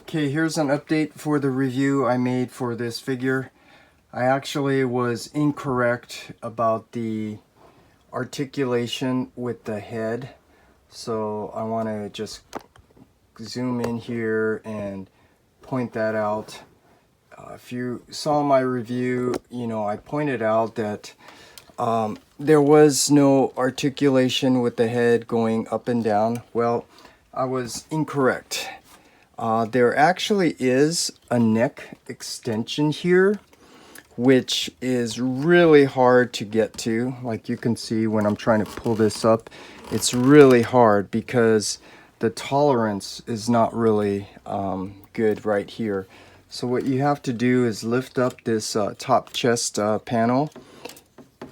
Okay, here's an update for the review I made for this figure. I actually was incorrect about the articulation with the head. So I want to just zoom in here and point that out. If you saw my review, I pointed out that there was no articulation with the head going up and down. Well, I was incorrect. There actually is a neck extension here, which is really hard to get to. Like you can see when I'm trying to pull this up, it's really hard because the tolerance is not really good right here. So what you have to do is lift up this top chest panel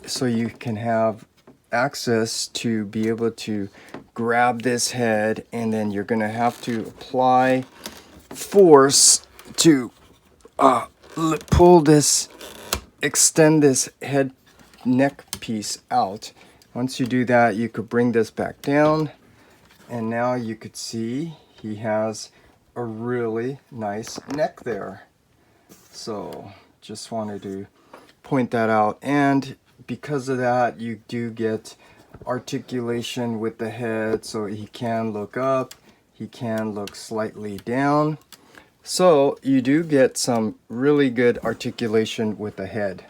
so you can have access to be able to grab this head, and then you're going to have to apply force to pull this, extend this head neck piece out. Once you do that, you could bring this back down, and now you could see he has a really nice neck there. So just wanted to point that out, and because of that you do get articulation with the head, so he can look up, he can look slightly down, so you do get some really good articulation with the head.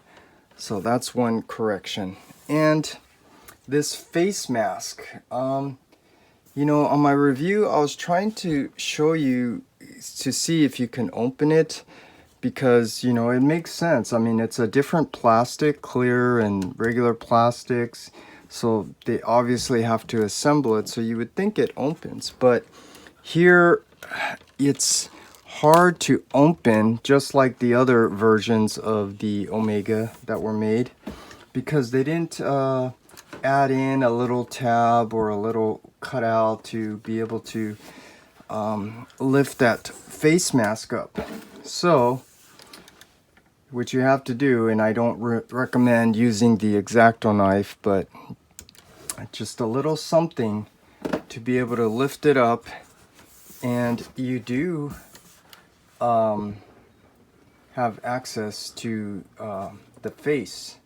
So that's one correction. And this face mask, on my review I was trying to show you to see if you can open it, because it makes sense. I mean, it's a different plastic, clear and regular plastics, so they obviously have to assemble it, so you would think it opens, but here it's hard to open, just like the other versions of the Omega that were made, because they didn't add in a little tab or a little cutout to be able to lift that face mask up. So what you have to do, and I don't recommend using the X-Acto knife, but just a little something to be able to lift it up, and you do have access to the face.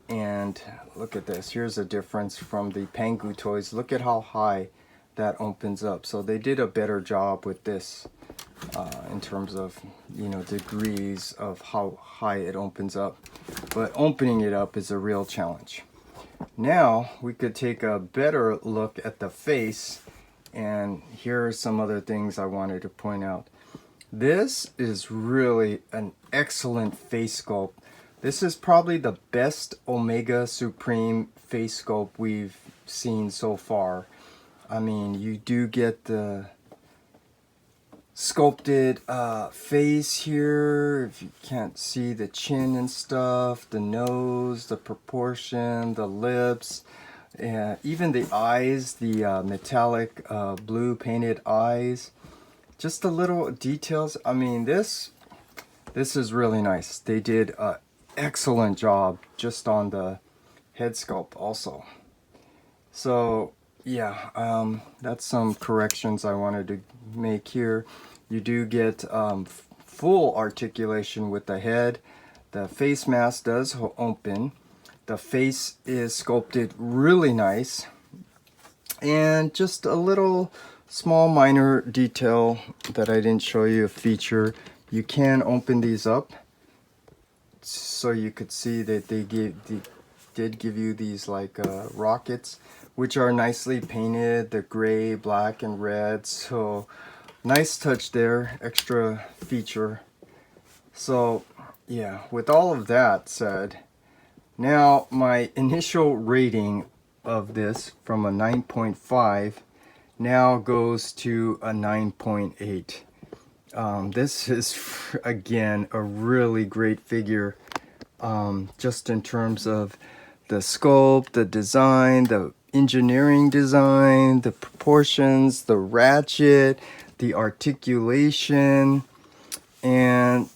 And look at this, here's a difference from the Pangu toys. Look at how high that opens up. So they did a better job with this in terms of degrees of how high it opens up, but opening it up is a real challenge. Now we could take a better look at the face, and here are some other things I wanted to point out. This is really an excellent face sculpt. This is probably the best Omega Supreme face sculpt we've seen so far. I mean, you do get the sculpted face here, if you can't see the chin and stuff, the nose, the proportion, the lips, even the eyes, the metallic blue painted eyes, just the little details. I mean, this is really nice. They did an excellent job just on the head sculpt also. So yeah, that's some corrections I wanted to make here. You do get full articulation with the head. The face mask does open. The face is sculpted really nice. And just a little small minor detail that I didn't show you, a feature. You can open these up, so you could see that they did give you these like rockets, which are nicely painted, the gray, black, and red. So nice touch there, extra feature. So yeah, with all of that said, now my initial rating of this from a 9.5 now goes to a 9.8. This is again a really great figure, just in terms of the sculpt, the design, the engineering design, the proportions, the ratchet, the articulation, and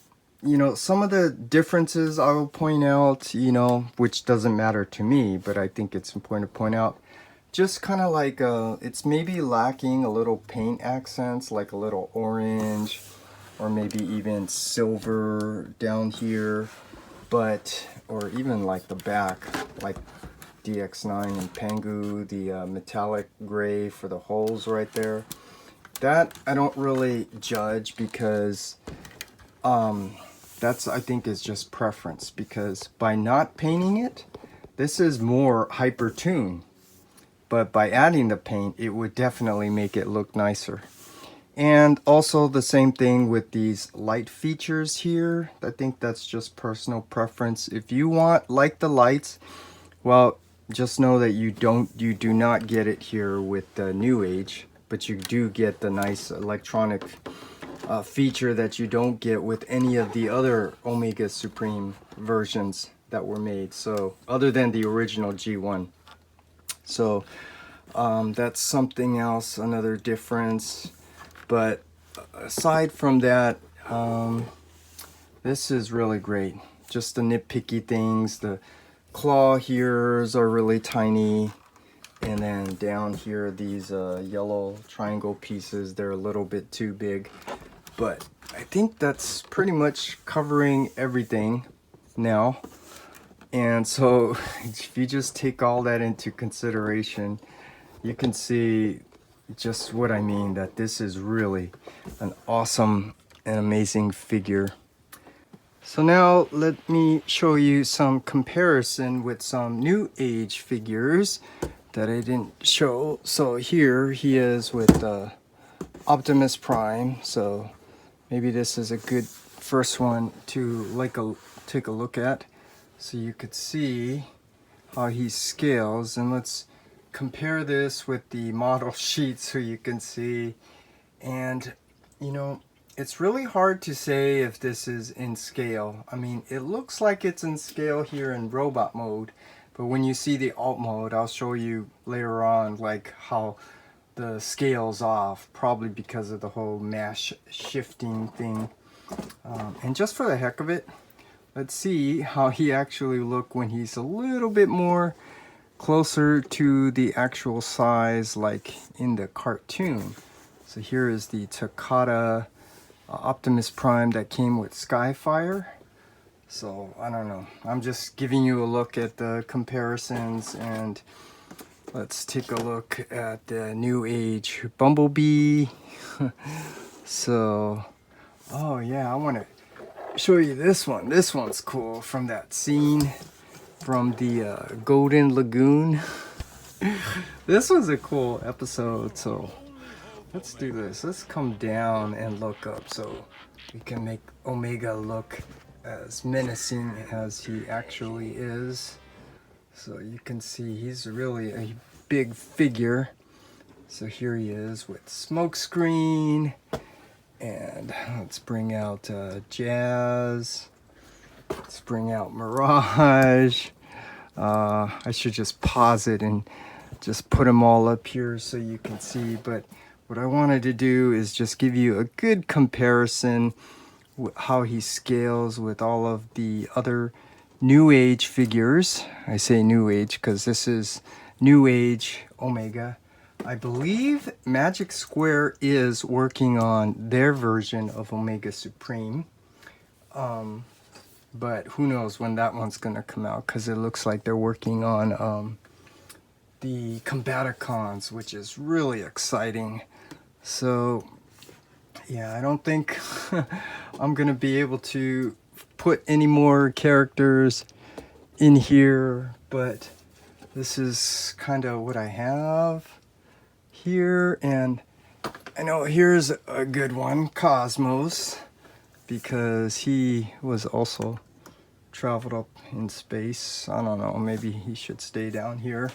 some of the differences I will point out, which doesn't matter to me, but I think it's important to point out. Just kind of like it's maybe lacking a little paint accents, like a little orange, or maybe even silver down here, but, or even like the back, like DX9 and Pengu, the metallic gray for the holes right there. That I don't really judge because that's, I think, is just preference, because by not painting it, this is more hyper tune, but by adding the paint, it would definitely make it look nicer. And also the same thing with these light features here. I think that's just personal preference. If you like the lights, well, just know that you do not get it here with the NewAge, but you do get the nice electronic feature that you don't get with any of the other Omega Supreme versions that were made, so other than the original G1. So that's something else, another difference. But aside from that, this is really great. Just the nitpicky things. The claw here's are really tiny, and then down here these yellow triangle pieces, they're a little bit too big. But I think that's pretty much covering everything now. And so if you just take all that into consideration, you can see just what I mean, that this is really an awesome and amazing figure. So now let me show you some comparison with some NewAge figures that I didn't show. So here he is with Optimus Prime. So maybe this is a good first one to take a look at, so you could see how he scales. And let's compare this with the model sheet so you can see. And you know, it's really hard to say if this is in scale. I mean, it looks like it's in scale here in robot mode, but when you see the alt mode, I'll show you later on like how the scale's off, probably because of the whole mass shifting thing. And just for the heck of it, let's see how he actually look when he's a little bit more closer to the actual size, like in the cartoon. So here is the Takata Optimus Prime that came with Skyfire. So I don't know, I'm just giving you a look at the comparisons, and let's take a look at the NewAge Bumblebee. So, oh yeah, I want to show you this one. This one's cool, from that scene from the Golden Lagoon. This was a cool episode, so let's do this. Let's come down and look up so we can make Omega look as menacing as he actually is. So you can see he's really a big figure. So here he is with smokescreen, and let's bring out Jazz. Let's bring out Mirage. I should just pause it and just put them all up here so you can see. But what I wanted to do is just give you a good comparison with how he scales with all of the other NewAge figures. I say NewAge because this is NewAge Omega. I believe Magic Square is working on their version of Omega Supreme. But who knows when that one's gonna come out, because it looks like they're working on the Combaticons, which is really exciting. So yeah, I don't think I'm gonna be able to put any more characters in here, but this is kind of what I have here. And I know here's a good one, Cosmos, because he was also traveled up in space. I don't know, maybe he should stay down here.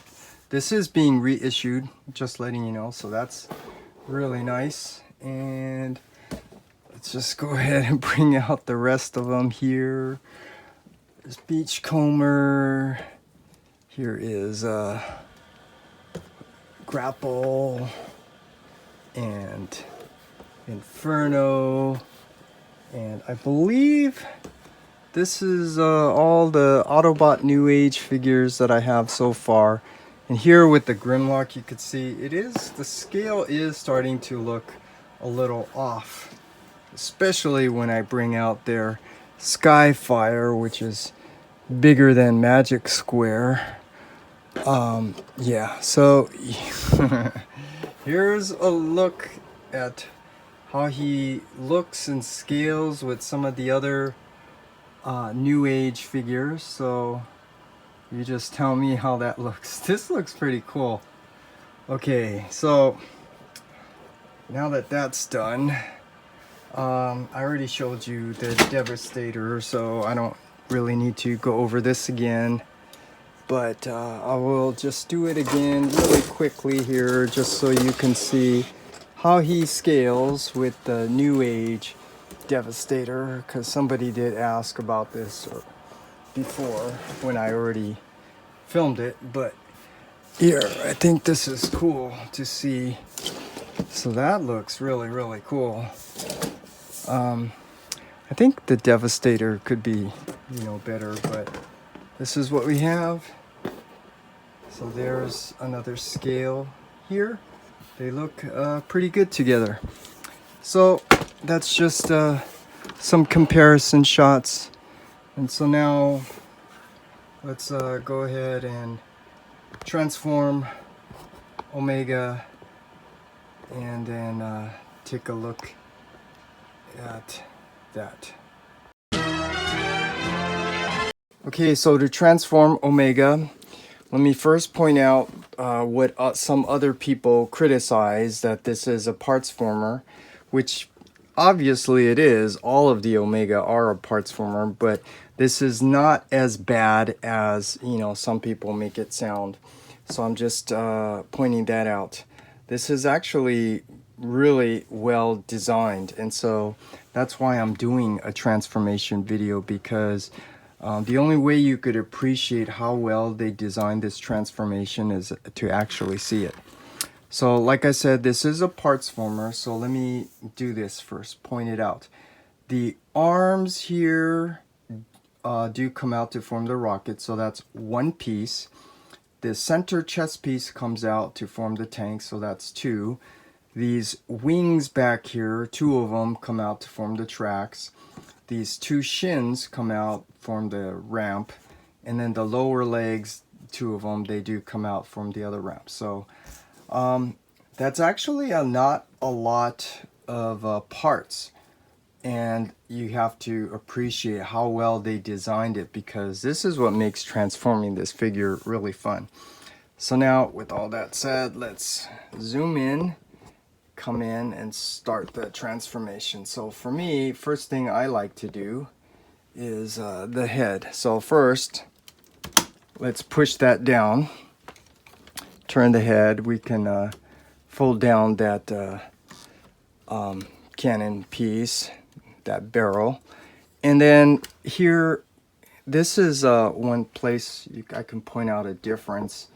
This is being reissued, just letting you know, so that's really nice. And let's just go ahead and bring out the rest of them here. There's Beachcomber. Here is Grapple and Inferno. And I believe this is all the Autobot NewAge figures that I have so far. And here with the Grimlock, you could see the scale is starting to look a little off. especially when I bring out their Skyfire, which is bigger than Magic Square. Yeah, so here's a look at how he looks and scales with some of the other NewAge figures. So you just tell me how that looks. This looks pretty cool. Okay, so now that that's done, I already showed you the Devastator, so I don't really need to go over this again. But I will just do it again really quickly here, just so you can see how he scales with the NewAge Devastator, because somebody did ask about this before when I already filmed it. But here, I think this is cool to see. So that looks really, really cool. I think the Devastator could be, better, but this is what we have. So there's another scale here. They look pretty good together. So that's just some comparison shots. And so now let's go ahead and transform Omega and then take a look at that. Okay, so to transform Omega, let me first point out what some other people criticize, that this is a parts former, which obviously it is. All of the Omega are a parts former, but this is not as bad as, some people make it sound. So I'm just pointing that out. This is actually really well designed, and so that's why I'm doing a transformation video, because the only way you could appreciate how well they designed this transformation is to actually see it. So like I said, this is a parts former, so let me do this first, point it out. The arms here do come out to form the rocket, so that's one piece. The center chest piece comes out to form the tank, so that's two. These wings back here, two of them come out to form the tracks. These two shins come out, form the ramp, and then the lower legs, two of them, they do come out, form the other ramp. So that's actually not a lot of parts, and you have to appreciate how well they designed it, because this is what makes transforming this figure really fun. So now, with all that said, let's zoom in, come in, and start the transformation. So for me, first thing I like to do is the head. So first, let's push that down, turn the head. We can fold down that cannon piece, that barrel, and then here, this is one place I can point out a difference.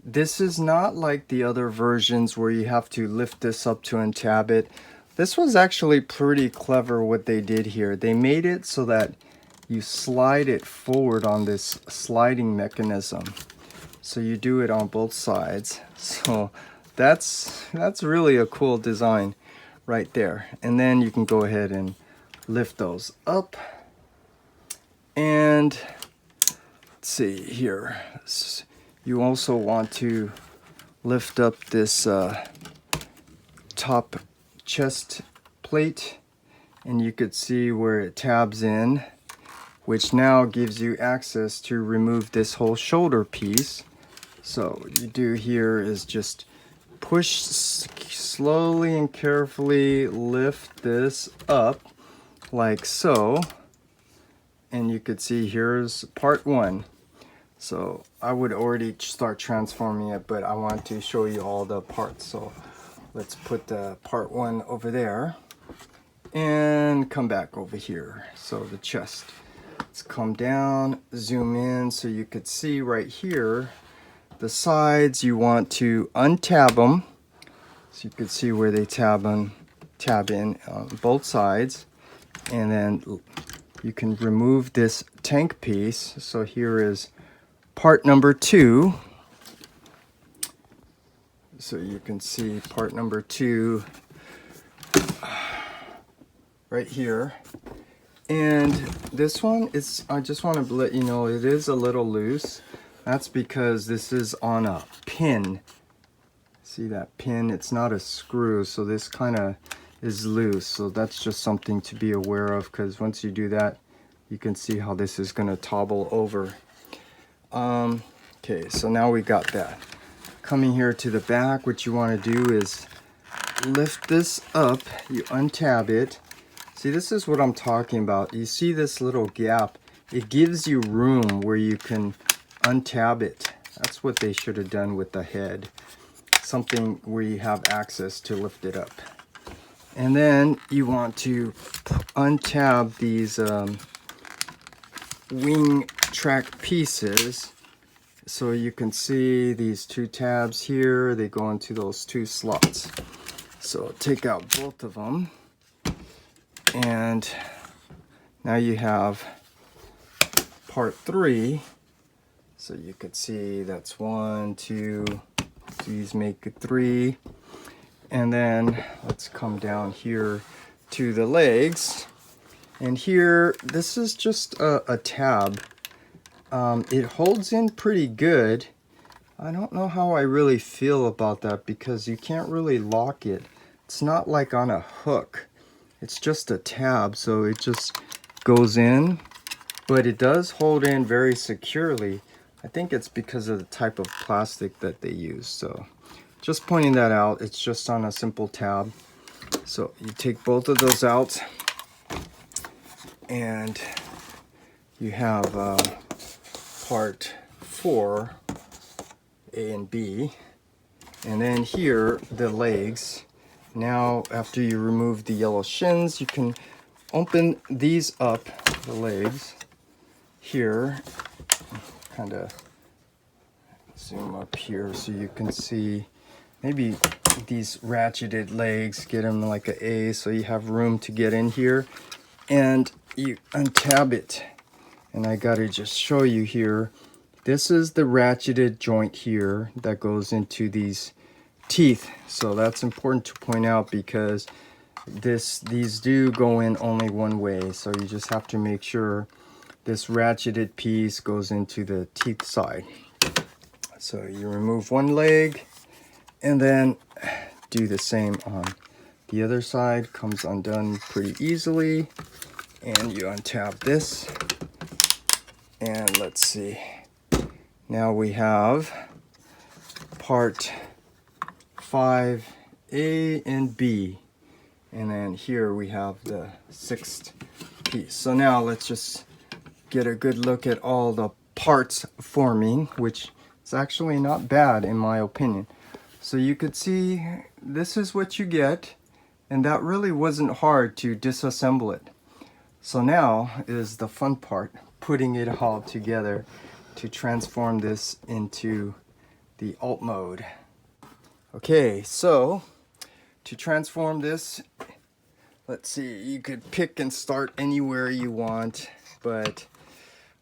This is not like the other versions where you have to lift this up to untab it. This was actually pretty clever what they did here. They made it so that you slide it forward on this sliding mechanism. So you do it on both sides. So that's really a cool design right there. And then you can go ahead and lift those up. And let's see here. You also want to lift up this top chest plate, and you could see where it tabs in, which now gives you access to remove this whole shoulder piece. So what you do here is just push slowly and carefully, lift this up like so, and you could see here's part one. So I would already start transforming it, but I want to show you all the parts. So let's put the part one over there and come back over here. So the chest, let's come down, zoom in, so you could see right here, the sides, you want to untab them. So you could see where they tab in on both sides. And then you can remove this tank piece. So here is part number two. So you can see part number two right here. And this one is, I just want to let you know, it is a little loose. That's because this is on a pin. See that pin? It's not a screw, so this kind of is loose. So that's just something to be aware of, because once you do that, you can see how this is going to topple over. Okay, so now we got that. Coming here to the back, what you want to do is lift this up, you untab it. See, this is what I'm talking about. You see this little gap? It gives you room where you can untab it. That's what they should have done with the head. Something where you have access to lift it up. And then you want to untab these wing track pieces. So you can see these two tabs here. They go into those two slots. So take out both of them. And now you have part 3. So you could see that's 1, 2, these make it 3. And then let's come down here to the legs. And here, this is just a tab. It holds in pretty good. I don't know how I really feel about that because you can't really lock it. It's not like on a hook. It's just a tab, so it just goes in, but it does hold in very securely. I think it's because of the type of plastic that they use. So just pointing that out, it's just on a simple tab. So you take both of those out and you have part 4, A and B. And then here, the legs. Now, after you remove the yellow shins, you can open these up, the legs, here. Kind of zoom up here so you can see maybe these ratcheted legs, get them like an A so you have room to get in here. And you untab it. And I gotta just show you here. This is the ratcheted joint here that goes into these teeth. So that's important to point out because these do go in only one way. So you just have to make sure this ratcheted piece goes into the teeth side. So you remove one leg and then do the same on the other side. Comes undone pretty easily. And you untab this. And let's see. Now we have part 5A and B, and then here we have the 6th piece. So now let's just get a good look at all the parts forming, which is actually not bad in my opinion. So you could see this is what you get, and that really wasn't hard to disassemble it. So now is the fun part, putting it all together to transform this into the alt mode. Okay, so to transform this, let's see, you could pick and start anywhere you want, but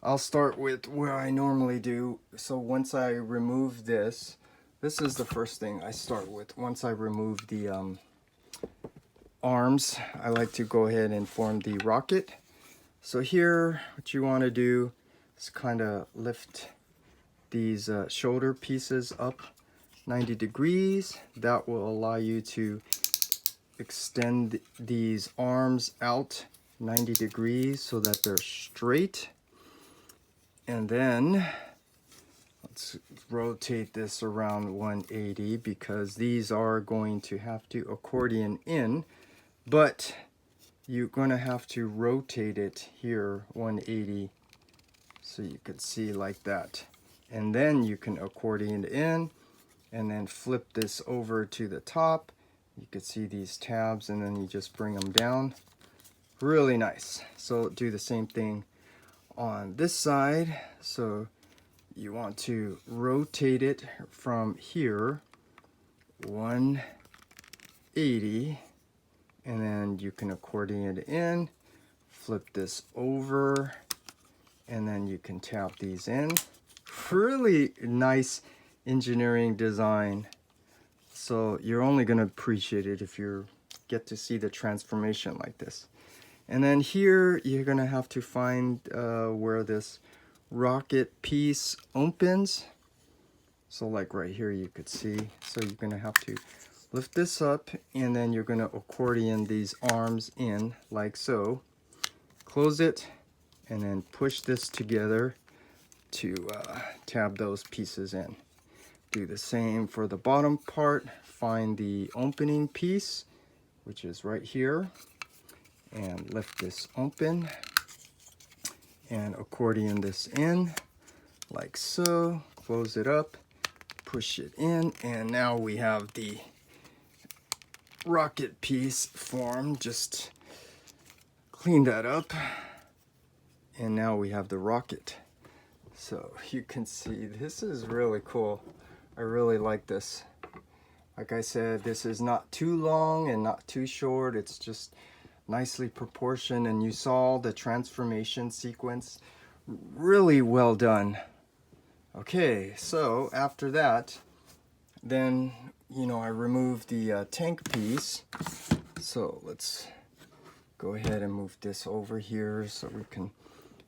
I'll start with where I normally do. So once I remove this is the first thing I start with. Once I remove the arms, I like to go ahead and form the rocket. So here, what you want to do is kind of lift these shoulder pieces up 90 degrees. That will allow you to extend these arms out 90 degrees so that they're straight. And then let's rotate this around 180 because these are going to have to accordion in, but you're going to have to rotate it here 180 so you could see like that. And then you can accordion in and then flip this over to the top. You can see these tabs and then you just bring them down. Really nice. So do the same thing on this side. So you want to rotate it from here 180 and then you can accordion it in, flip this over, and then you can tap these in. Really nice engineering design. So you're only going to appreciate it if you get to see the transformation like this. And then here you're gonna have to find where this rocket piece opens. So like right here you could see. So you're gonna have to lift this up, and then you're gonna accordion these arms in like so. Close it, and then push this together to tab those pieces in. Do the same for the bottom part. Find the opening piece, which is right here, and lift this open and accordion this in like so. Close it up, push it in, and now we have the rocket piece formed. Just clean that up, and now we have the rocket. So you can see this is really cool. I really like this. Like I said, this is not too long and not too short. It's just nicely proportioned, and you saw the transformation sequence. Really well done. Okay, so after that, then, you know, I removed the tank piece. So let's go ahead and move this over here so we can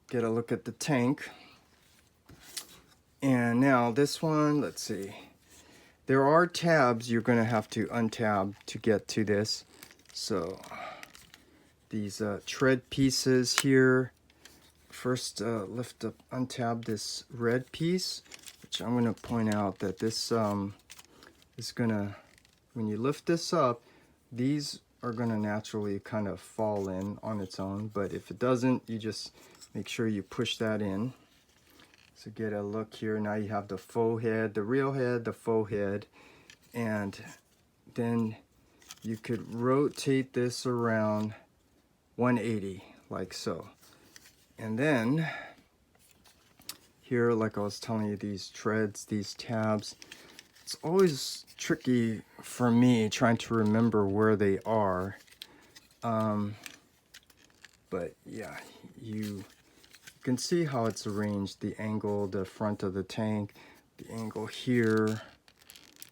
get a look at the tank. And now this one, let's see. There are tabs you're going to have to untab to get to this. So these tread pieces here. First, lift up, untab this red piece, which I'm going to point out that this is going to, when you lift this up, these are going to naturally kind of fall in on its own. But if it doesn't, you just make sure you push that in. So get a look here. Now you have the faux head, the real head, the faux head, and then you could rotate this around 180 like so. And then here, like I was telling you, these treads, these tabs, it's always tricky for me trying to remember where they are. But yeah, you can see how it's arranged, the angle, the front of the tank, the angle here.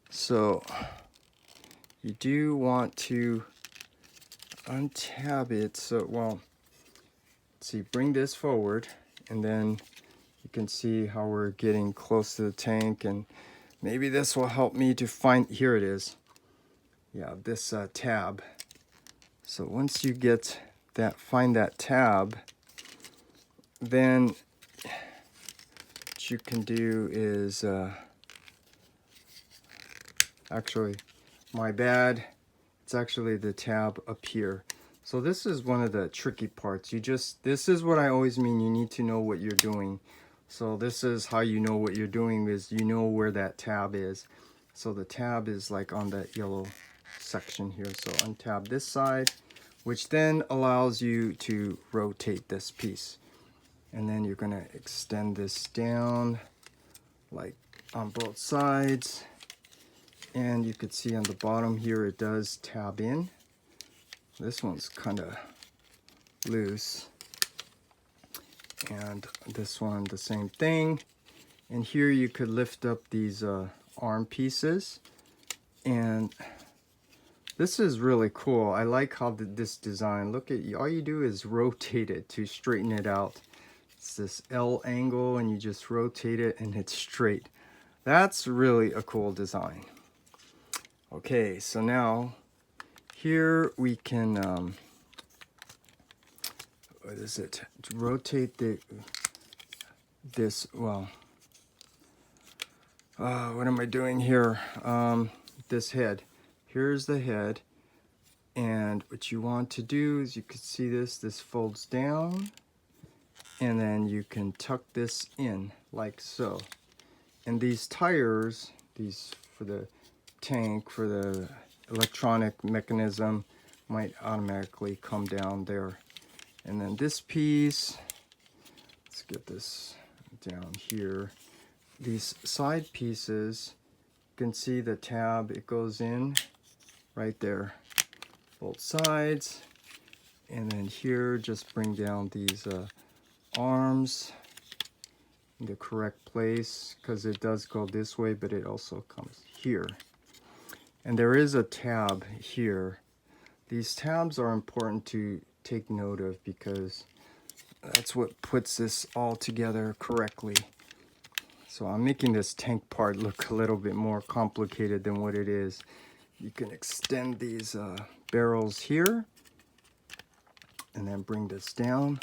So you do want to untab it. So, well, let's see, bring this forward, and then you can see how we're getting close to the tank, and maybe this will help me to find, here it is. Yeah, this tab. So once you get that, find that tab, then what you can do is, actually, my bad, it's actually the tab up here. So this is one of the tricky parts. This is what I always mean, you need to know what you're doing. So this is how you know what you're doing, is you know where that tab is. So the tab is like on that yellow section here. So untab this side, which then allows you to rotate this piece. And then you're gonna extend this down like on both sides. And you could see on the bottom here, it does tab in. This one's kind of loose. And this one, the same thing. And here you could lift up these arm pieces. And this is really cool. I like how this design, look at, all you do is rotate it to straighten it out. It's this L angle, and you just rotate it and it's straight. That's really a cool design. Okay, so now here we can, what is it? Rotate this, well, what am I doing here? This head. Here's the head. And what you want to do is, you can see this folds down, and then you can tuck this in like so. And these tires, these for the tank, for the electronic mechanism, might automatically come down there. And then this piece, let's get this down here. These side pieces, you can see the tab, it goes in right there, both sides. And then here, just bring down these arms in the correct place, because it does go this way, but it also comes here. And there is a tab here. These tabs are important to take note of, because that's what puts this all together correctly. So I'm making this tank part look a little bit more complicated than what it is. You can extend these barrels here and then bring this down.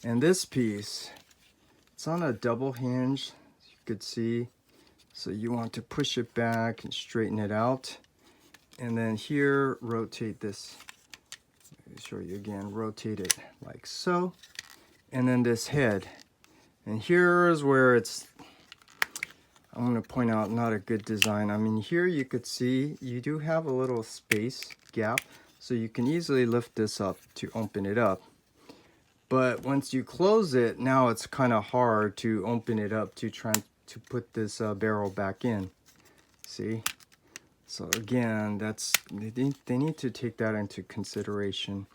And this piece, it's on a double hinge, as you could see. So you want to push it back and straighten it out. And then here, rotate this. Let me show you again. Rotate it like so. And then this head. And here's where it's, I'm going to point out, not a good design. I mean, here you could see you do have a little space gap. So you can easily lift this up to open it up. But once you close it, now it's kind of hard to open it up to try to put this barrel back in. See? So again, that's they need to take that into consideration.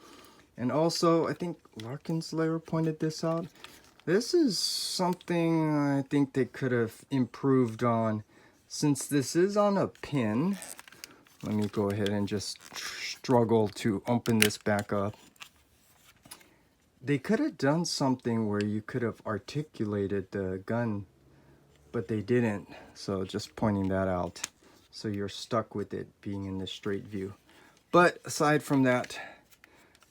And also, I think Larkin's layer pointed this out. This is something I think they could have improved on. Since this is on a pin, let me go ahead and just struggle to open this back up. They could have done something where you could have articulated the gun, but they didn't. So just pointing that out. So you're stuck with it being in the straight view. But aside from that,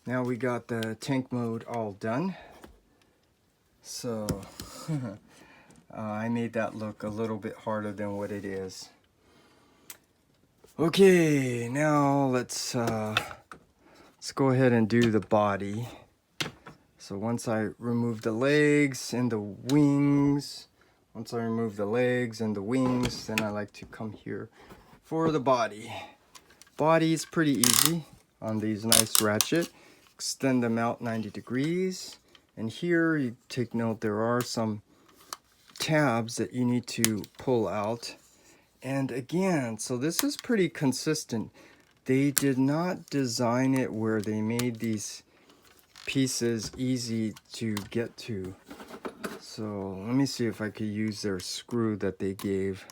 now we got the tank mode all done. So I made that look a little bit harder than what it is. Okay, now let's go ahead and do the body. So once I remove the legs and the wings, then I like to come here for the body. Body is pretty easy on these nice ratchet. Extend them out 90 degrees. And here you take note, there are some tabs that you need to pull out. And again, so this is pretty consistent. They did not design it where they made these pieces easy to get to. So let me see if I could use their screw that they gave.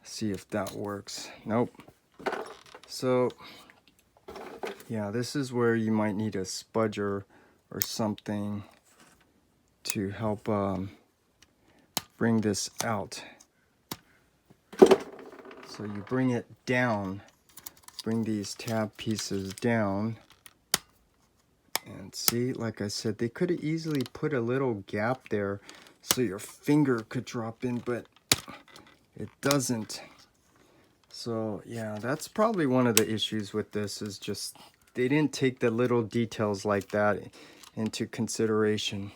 See if that works. Nope. So yeah, this is where you might need a spudger or something to help bring this out. So you bring it down, bring these tab pieces down. And see, like I said, they could have easily put a little gap there so your finger could drop in, but it doesn't. So yeah, that's probably one of the issues with this, is just they didn't take the little details like that into consideration.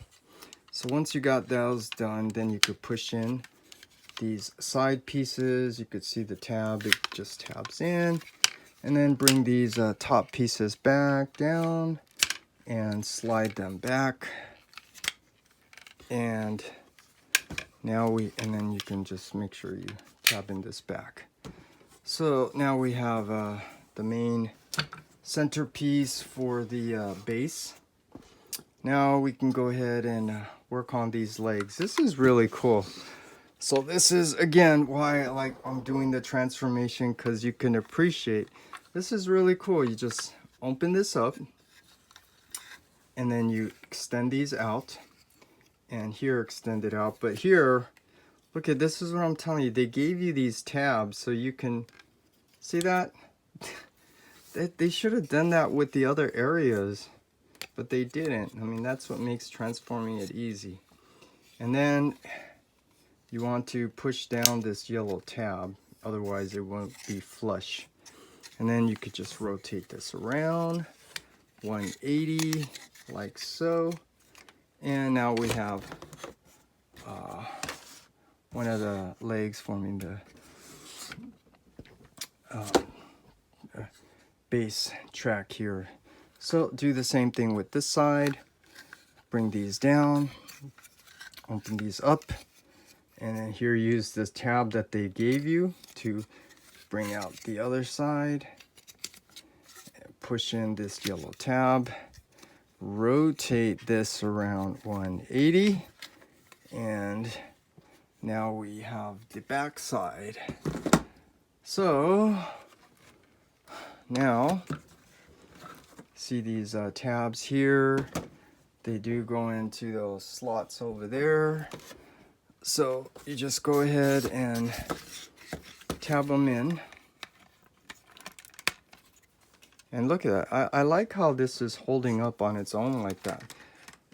So once you got those done, then you could push in these side pieces. You could see the tab, it just tabs in. And then bring these top pieces back down and slide them back. And now and then you can just make sure you tab in this back. So now we have the main centerpiece for the base. Now we can go ahead and work on these legs. This is really cool. So this is again why I'm doing the transformation, because you can appreciate this is really cool. You just open this up and then you extend these out, and here extend it out. But here, look at this, is what I'm telling you. They gave you these tabs so you can see that. They should have done that with the other areas, but they didn't. I mean, that's what makes transforming it easy. And then you want to push down this yellow tab, otherwise it won't be flush. And then you could just rotate this around 180 like so. And now we have one of the legs forming the base track here. So do the same thing with this side. Bring these down, open these up, and then here use this tab that they gave you to bring out the other side. And push in this yellow tab, rotate this around 180, and now we have the back side. So now See these tabs here? They do go into those slots over there. So you just go ahead and tab them in. And look at that. I like how this is holding up on its own like that.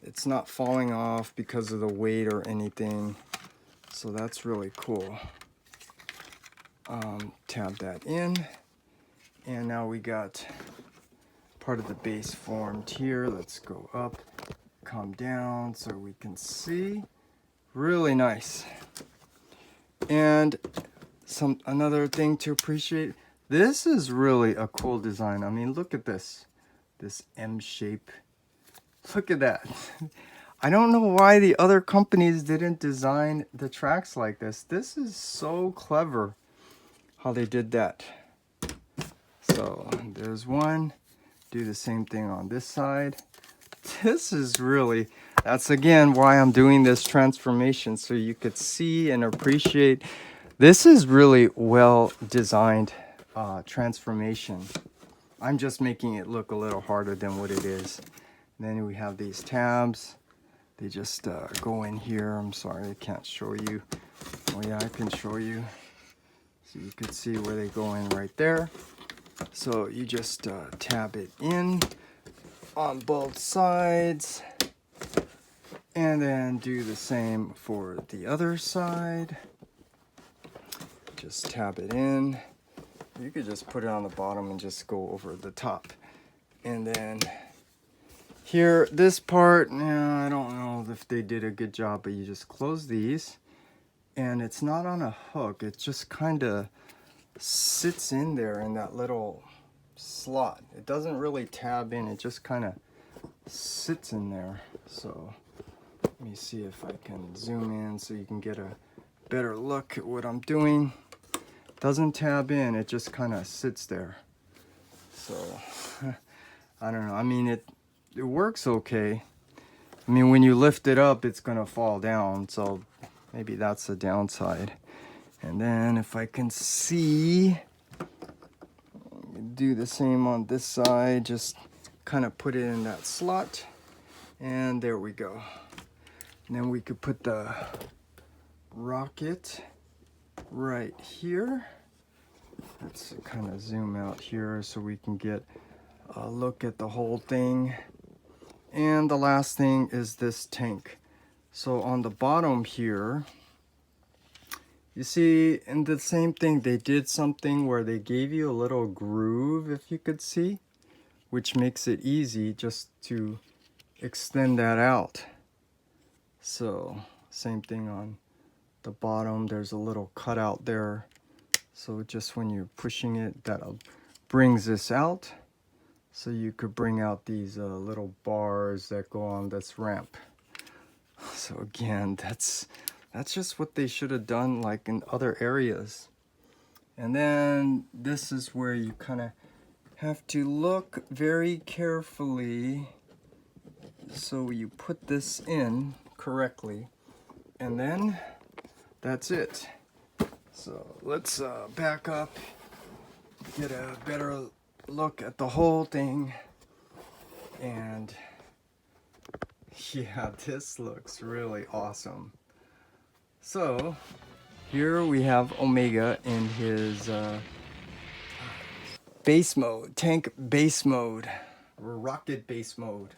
It's not falling off because of the weight or anything. So that's really cool. Tab that in. And now we got part of the base formed here. Let's go up, come down so we can see. Really nice. And another thing to appreciate, this is really a cool design. I mean, look at this M shape. Look at that. I don't know why the other companies didn't design the tracks like this. This is so clever how they did that. So there's one. Do the same thing on this side. This is really, that's again why I'm doing this transformation, so you could see and appreciate. This is really well designed transformation. I'm just making it look a little harder than what it is. And then we have these tabs. They just go in here. I'm sorry I can't show you. Oh yeah, I can show you. So you could see where they go in right there. So you just tab it in on both sides. And then do the same for the other side. Just tab it in. You could just put it on the bottom and just go over the top. And then here, this part, I don't know if they did a good job, but you just close these. And it's not on a hook. It just kind of sits in there in that little slot. It doesn't really tab in. It just kind of sits in there. So let me see if I can zoom in so you can get a better look at what I'm doing. Doesn't tab in, it just kind of sits there. So I don't know. I mean, it works okay. I mean, when you lift it up, it's gonna fall down, so maybe that's the downside. And then if I can see, do the same on this side, just kind of put it in that slot, and there we go. And then we could put the rocket right here. Let's kind of zoom out here so we can get a look at the whole thing. And the last thing is this tank. So on the bottom here, you see, in the same thing, they did something where they gave you a little groove, if you could see, which makes it easy just to extend that out. So same thing on the bottom, there's a little cutout there. So just when you're pushing it, that brings this out. So you could bring out these little bars that go on this ramp. So again, that's just what they should have done like in other areas. And then this is where you kind of have to look very carefully so you put this in correctly. And then that's it. So let's back up, get a better look at the whole thing. And yeah, this looks really awesome. So here we have Omega in his base mode, tank base mode, rocket base mode.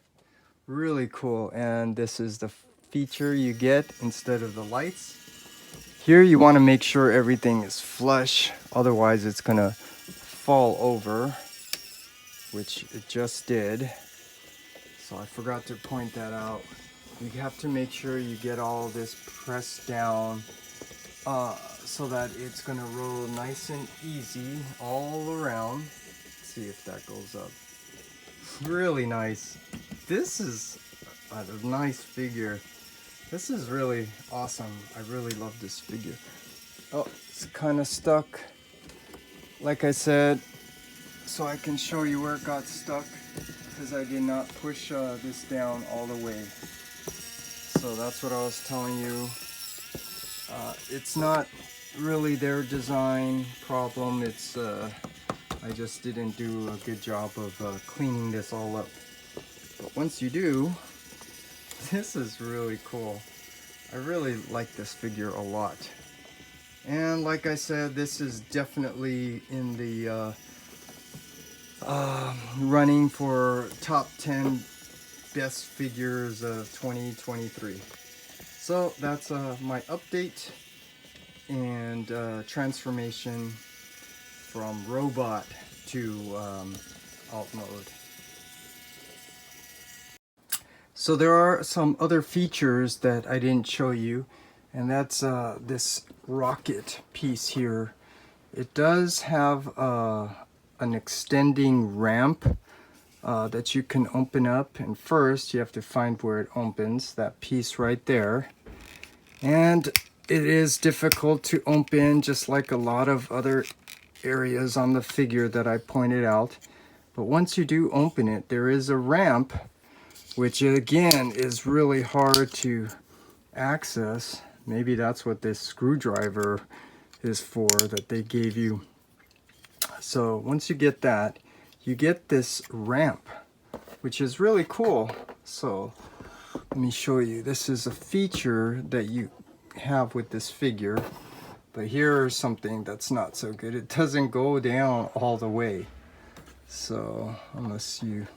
Really cool. And this is the feature you get instead of the lights. Here you want to make sure everything is flush, otherwise it's gonna fall over, which it just did. So I forgot to point that out. You have to make sure you get all this pressed down so that it's gonna roll nice and easy all around. Let's see if that goes up. Really nice. This is a nice figure. This is really awesome. I really love this figure. Oh, it's kind of stuck. Like I said, so I can show you where it got stuck, because I did not push this down all the way. So that's what I was telling you. It's not really their design problem. It's I just didn't do a good job of cleaning this all up. But once you do, this is really cool. I really like this figure a lot. And like I said, this is definitely in the running for top 10 best figures of 2023. So that's my update and transformation from robot to alt mode. So there are some other features that I didn't show you, and that's this rocket piece here. It does have an extending ramp that you can open up, and first you have to find where it opens, that piece right there. And it is difficult to open, just like a lot of other areas on the figure that I pointed out. But once you do open it, there is a ramp, which again is really hard to access. Maybe that's what this screwdriver is for that they gave you. So once you get that, you get this ramp, which is really cool. So let me show you. This is a feature that you have with this figure, but here's something that's not so good. It doesn't go down all the way. So unless you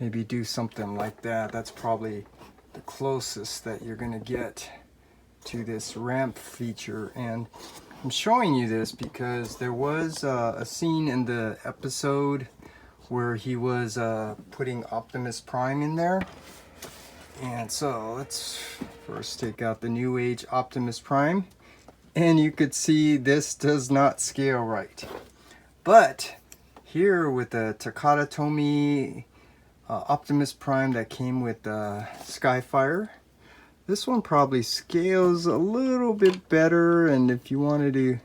maybe do something like that, that's probably the closest that you're gonna get to this ramp feature. And I'm showing you this because there was a scene in the episode where he was putting Optimus Prime in there. And so let's first take out the NewAge Optimus Prime. And you could see this does not scale right. But here with the Takata Tomy Optimus Prime that came with Skyfire, this one probably scales a little bit better. And if you wanted to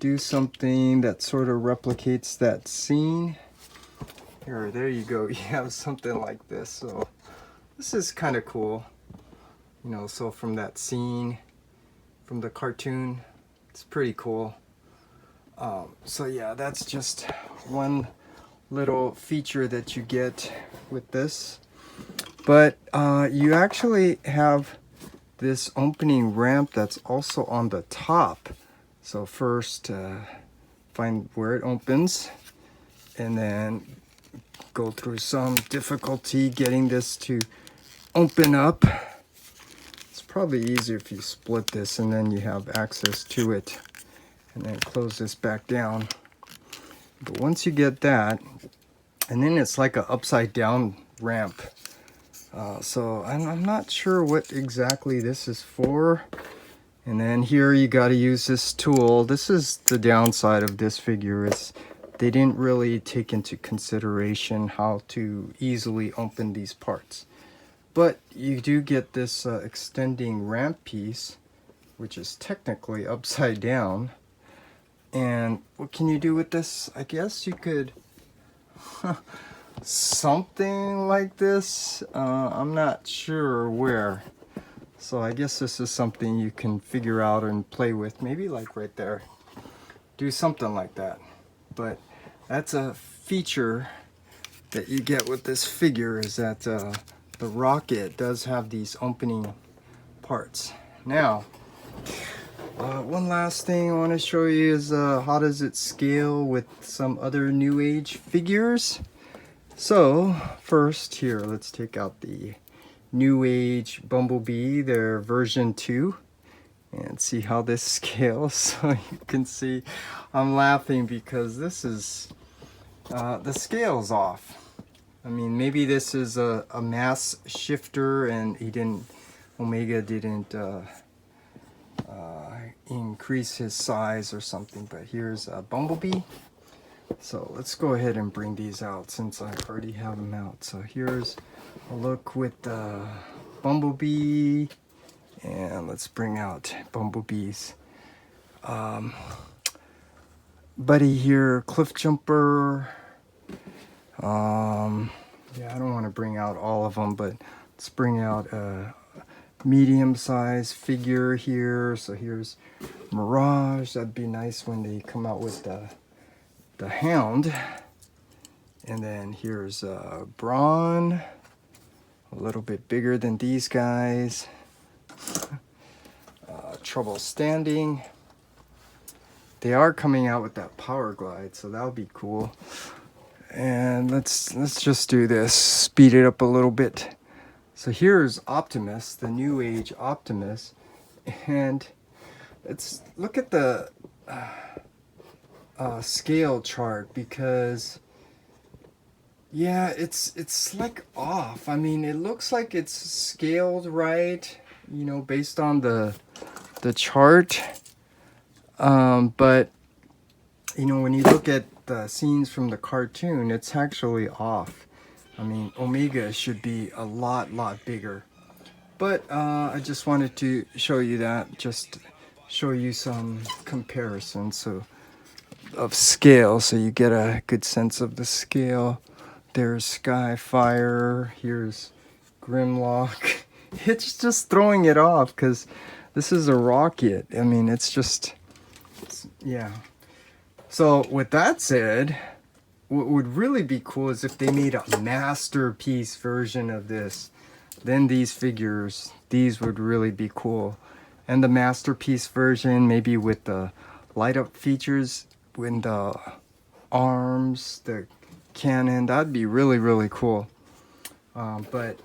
do something that sort of replicates that scene, there you go. You have something like this. So this is kind of cool, you know. So from that scene, from the cartoon, it's pretty cool. So yeah, that's just one little feature that you get with this. But you actually have this opening ramp that's also on the top. So first, find where it opens, and then go through some difficulty getting this to open up. It's probably easier if you split this and then you have access to it, and then close this back down. But once you get that, and then it's like an upside down ramp. So I'm not sure what exactly this is for. And then here you got to use this tool. This is the downside of this figure, is they didn't really take into consideration how to easily open these parts. But you do get this extending ramp piece, which is technically upside down. And what can you do with this? I guess you could something like this. I'm not sure where. So I guess this is something you can figure out and play with. Maybe like right there. Do something like that. But that's a feature that you get with this figure, is that the rocket does have these opening parts. Now, one last thing I want to show you is how does it scale with some other NewAge figures. So first here, let's take out the NewAge Bumblebee, their version 2, and see how this scales. So you can see I'm laughing because this is the scale's off. I mean, maybe this is a mass shifter and Omega didn't increase his size or something. But here's a Bumblebee. So let's go ahead and bring these out since I already have them out. So here's a look with the Bumblebee, and let's bring out Bumblebees. Buddy here, Cliff Jumper. Yeah, I don't want to bring out all of them, but let's bring out a medium-sized figure here. So here's Mirage. That'd be nice when they come out with the the Hound. And then here's Brawn, a little bit bigger than these guys. Trouble Standing. They are coming out with that Power Glide, so that'll be cool. And let's just do this, speed it up a little bit. So here's Optimus, the NewAge Optimus, and let's look at the scale chart, because yeah, it's like off. I mean, it looks like it's scaled right, you know, based on the chart, but you know, when you look at the scenes from the cartoon, it's actually off. I mean, Omega should be a lot bigger, but I just wanted to show you that, just show you some comparisons of scale, so you get a good sense of the scale. There's Skyfire, here's Grimlock. It's just throwing it off because this is a rocket. I mean, yeah. So with that said, what would really be cool is if they made a masterpiece version of this. Then these figures, these would really be cool. And the masterpiece version, maybe with the light up features in the arms, the cannon, that'd be really cool. But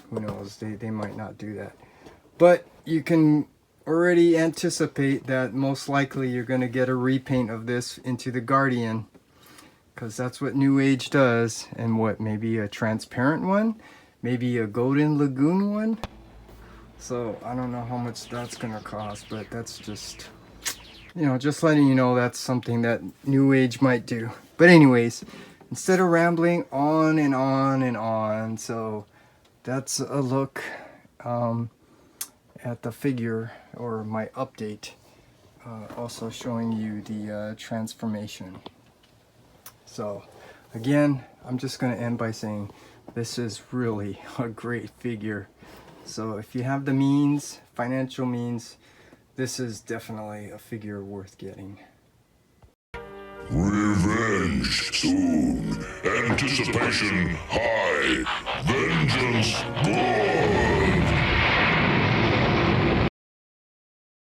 who knows, they might not do that. But you can already anticipate that most likely you're going to get a repaint of this into the Guardian, because that's what NewAge does. And what, maybe a transparent one, maybe a Golden Lagoon one. So I don't know how much that's going to cost, but that's just, you know, just letting you know that's something that NewAge might do. But anyways, instead of rambling on and on and on, so that's a look at the figure, or my update, also showing you the transformation. So again, I'm just going to end by saying this is really a great figure. So if you have the means, financial means, this is definitely a figure worth getting. Revenge soon. Anticipation high. Vengeance born.